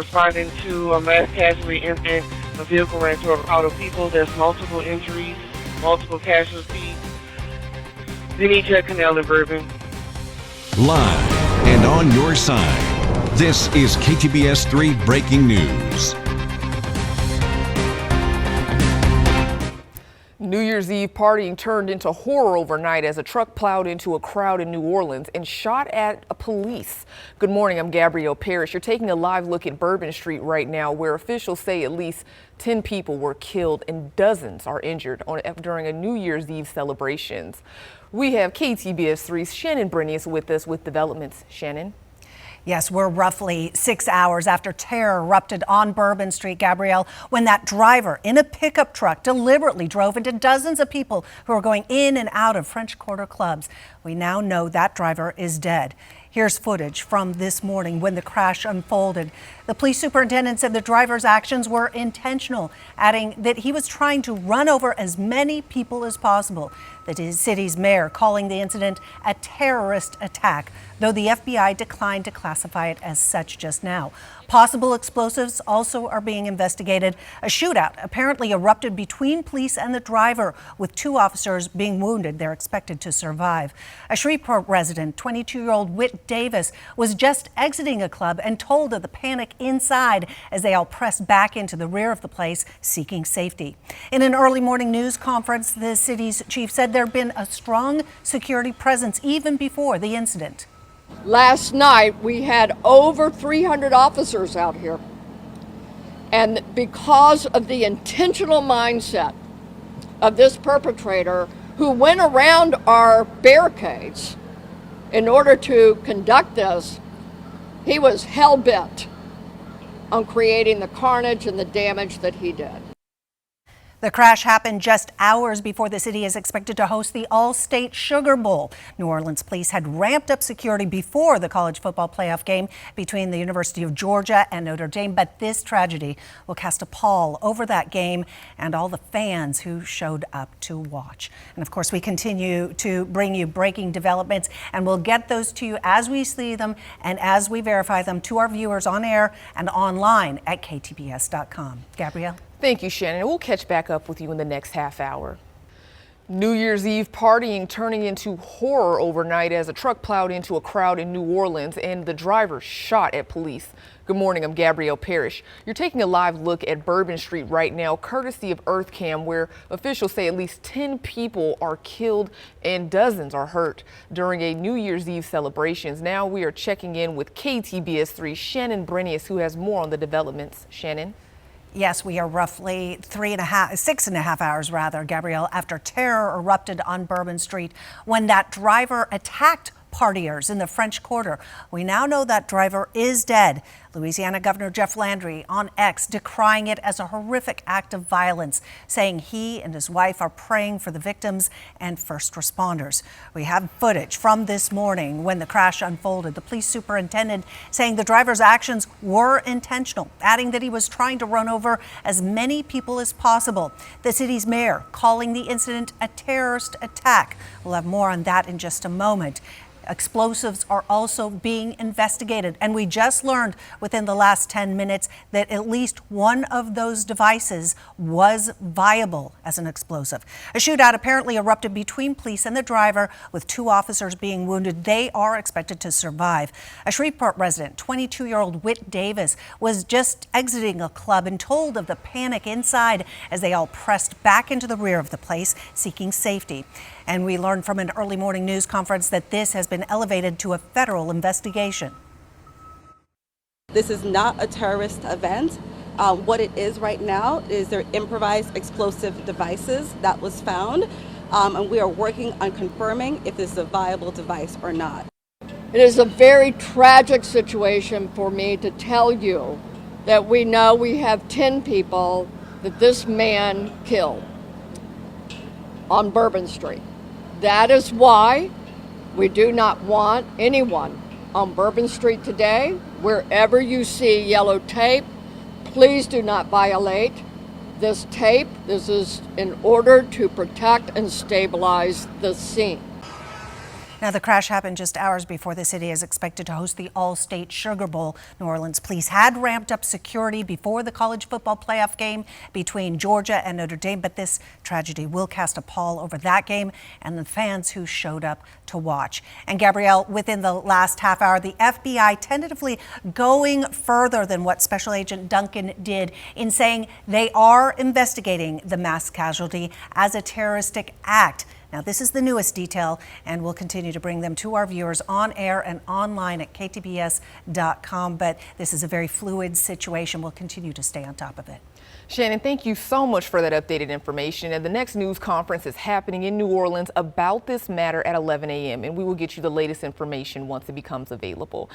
Responding to a mass casualty incident, a vehicle ran into a crowd of people. There's multiple injuries, multiple casualties. We need you at Canal and Bourbon. Live and on your side, this is KTBS 3 Breaking News. New Year's Eve partying turned into horror overnight as a truck plowed into a crowd in New Orleans and shot at police. Good morning, I'm Gabrielle Parrish. You're taking a live look at Bourbon Street right now, where officials say at least 10 people were killed and dozens are injured during a New Year's Eve celebrations. We have KTBS 3's Shannon Brenius with us with developments. Shannon? Yes, we're roughly 6 hours after terror erupted on Bourbon Street, Gabrielle, when that driver in a pickup truck deliberately drove into dozens of people who were going in and out of French Quarter clubs. We now know that driver is dead. Here's footage from this morning when the crash unfolded. The police superintendent said the driver's actions were intentional, adding that he was trying to run over as many people as possible. The city's mayor calling the incident a terrorist attack, though the FBI declined to classify it as such just now. Possible explosives also are being investigated. A shootout apparently erupted between police and the driver, with 2 officers being wounded. They're expected to survive. A Shreveport resident, 22-year-old Whit Davis, was just exiting a club and told of the panic inside as they all pressed back into the rear of the place, seeking safety. In an early morning news conference, the city's chief said there had been a strong security presence even before the incident. Last night, we had over 300 officers out here. And because of the intentional mindset of this perpetrator who went around our barricades in order to conduct this, he was hell-bent on creating the carnage and the damage that he did. The crash happened just hours before the city is expected to host the All-State Sugar Bowl. New Orleans police had ramped up security before the college football playoff game between the University of Georgia and Notre Dame, but this tragedy will cast a pall over that game and all the fans who showed up to watch. And of course, we continue to bring you breaking developments, and we'll get those to you as we see them and as we verify them to our viewers on air and online at ktbs.com. Gabrielle? Thank you, Shannon. We'll catch back up with you in the next half hour. New Year's Eve partying turning into horror overnight as a truck plowed into a crowd in New Orleans and the driver shot at police. Good morning, I'm Gabrielle Parrish. You're taking a live look at Bourbon Street right now, courtesy of EarthCam, where officials say at least 10 people are killed and dozens are hurt during a New Year's Eve celebrations. Now we are checking in with KTBS 3's Shannon Brenius, who has more on the developments. Shannon? Yes, we are roughly 6.5 hours, Gabrielle, after terror erupted on Bourbon Street when that driver attacked partiers in the French Quarter. We now know that driver is dead. Louisiana Governor Jeff Landry on X decrying it as a horrific act of violence, saying he and his wife are praying for the victims and first responders. We have footage from this morning when the crash unfolded. The police superintendent saying the driver's actions were intentional, adding that he was trying to run over as many people as possible. The city's mayor calling the incident a terrorist attack. We'll have more on that in just a moment. Explosives are also being investigated, and we just learned within the last 10 minutes that at least one of those devices was viable as an explosive. A shootout apparently erupted between police and the driver, with 2 officers being wounded. They are expected to survive. A Shreveport resident, 22-year-old Whit Davis, was just exiting a club and told of the panic inside as they all pressed back into the rear of the place, seeking safety. And we learned from an early morning news conference that this has been elevated to a federal investigation. This is not a terrorist event. What it is right now is their improvised explosive devices that was found, and we are working on confirming if this is a viable device or not. It is a very tragic situation for me to tell you that we know we have 10 people that this man killed on Bourbon Street. That is why we do not want anyone on Bourbon Street today. Wherever you see yellow tape, please do not violate this tape. This is in order to protect and stabilize the scene. Now, the crash happened just hours before the city is expected to host the All-State Sugar Bowl. New Orleans police had ramped up security before the college football playoff game between Georgia and Notre Dame, but this tragedy will cast a pall over that game and the fans who showed up to watch. And Gabrielle, within the last half hour, the FBI tentatively going further than what Special Agent Duncan did in saying they are investigating the mass casualty as a terroristic act. Now, this is the newest detail, and we'll continue to bring them to our viewers on air and online at ktbs.com. But this is a very fluid situation. We'll continue to stay on top of it. Shannon, thank you so much for that updated information. And the next news conference is happening in New Orleans about this matter at 11 a.m. And we will get you the latest information once it becomes available.